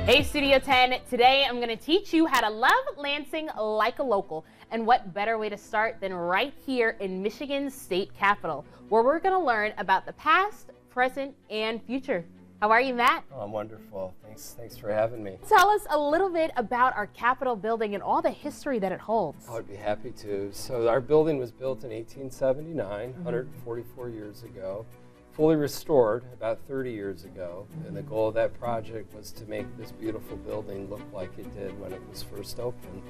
Hey Studio 10, today I'm going to teach you how to love Lansing like a local. And what better way to start than right here in Michigan's state capital, where we're going to learn about the past, present, and future. How are you, Matt? Oh, I'm wonderful. Thanks for having me. Tell us a little bit about our Capitol building and all the history that it holds. I would be happy to. So our building was built in 1879, 144 years ago. Fully restored about 30 years ago, and the goal of that project was to make this beautiful building look like it did when it was first opened.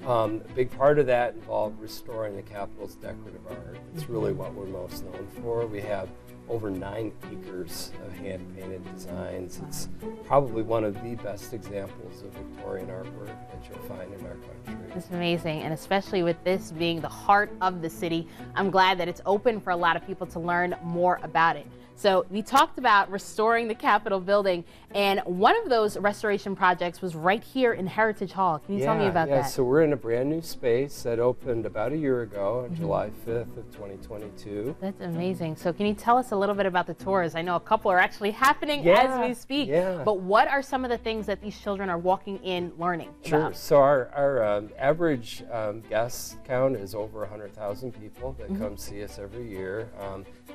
A big part of that involved restoring the Capitol's decorative art. It's really what we're most known for. We have over 9 acres of hand-painted designs. It's probably one of the best examples of Victorian artwork that you'll find in our country. It's amazing, and especially with this being the heart of the city, I'm glad that it's open for a lot of people to learn more about it. So we talked about restoring the Capitol building, and one of those restoration projects was right here in Heritage Hall. Can you tell me about that? Yeah, so we're in a brand new space that opened about a year ago on July 5th of 2022. That's amazing. So can you tell us a little bit about the tours? I know a couple are actually happening as we speak, but what are some of the things that these children are walking in learning about? So our average guest count is over 100,000 people that come see us every year.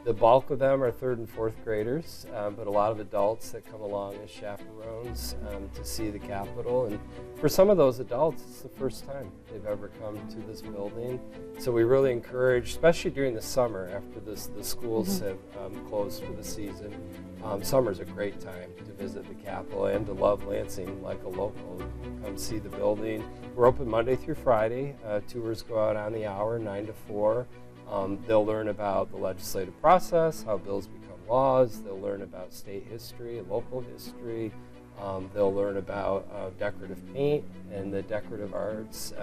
The bulk of them are 3rd and 4th graders, but a lot of adults that come along as chaperones to see the Capitol. And for some of those adults, it's the first time they've ever come to this building. So we really encourage, especially during the summer after the schools have closed for the season, summer's a great time to visit the Capitol and to love Lansing like a local. Come see the building. We're open Monday through Friday. Tours go out on the hour, 9 to 4. They'll learn about the legislative process, how bills become laws. They'll learn about state history and local history. They'll learn about decorative paint and the decorative arts.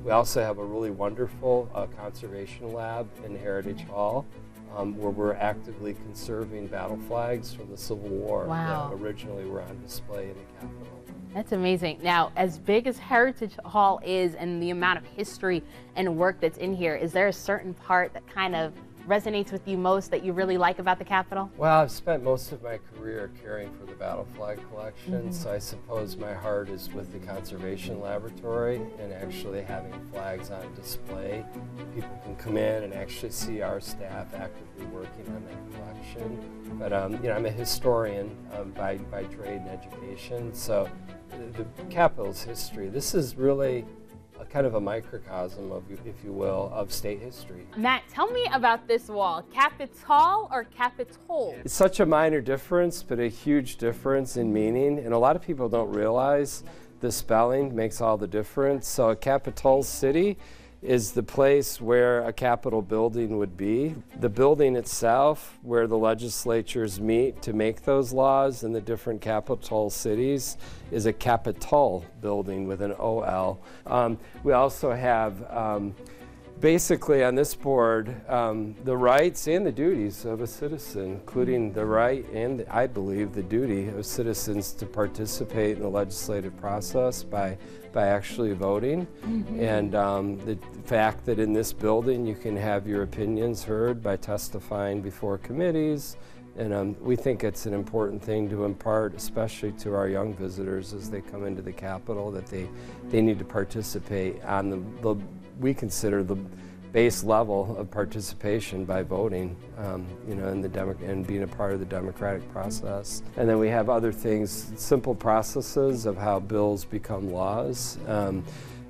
We also have a really wonderful conservation lab in Heritage Hall where we're actively conserving battle flags from the Civil War that originally were on display in the Capitol. That's amazing. Now, as big as Heritage Hall is and the amount of history and work that's in here, is there a certain part that kind of resonates with you most that you really like about the Capitol? Well, I've spent most of my career caring for the battle flag collection, so I suppose my heart is with the conservation laboratory and actually having flags on display. People can come in and actually see our staff actively working on that collection. But you know, I'm a historian by trade and education, so the Capitol's history, this is really kind of a microcosm of, if you will, of state history. Matt, tell me about this wall. Capitol or Capitol? It's such a minor difference, but a huge difference in meaning, and a lot of people don't realize the spelling makes all the difference. So a Capitol city is the place where a Capitol building would be. The building itself, where the legislatures meet to make those laws in the different capital cities, is a Capitol building with an O-L. We also have basically on this board the rights and the duties of a citizen, including the right and, I believe, the duty of citizens to participate in the legislative process by actually voting. And the fact that in this building you can have your opinions heard by testifying before committees. And we think it's an important thing to impart, especially to our young visitors as they come into the Capitol, that they need to participate on the we consider the base level of participation by voting, you know, and being a part of the democratic process. And then we have other things, simple processes of how bills become laws.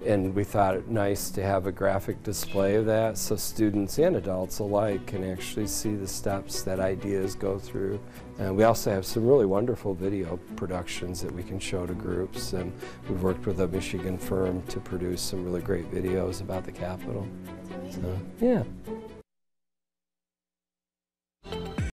And we thought it nice to have a graphic display of that so students and adults alike can actually see the steps that ideas go through. And we also have some really wonderful video productions that we can show to groups. And we've worked with a Michigan firm to produce some really great videos about the Capitol. So, yeah.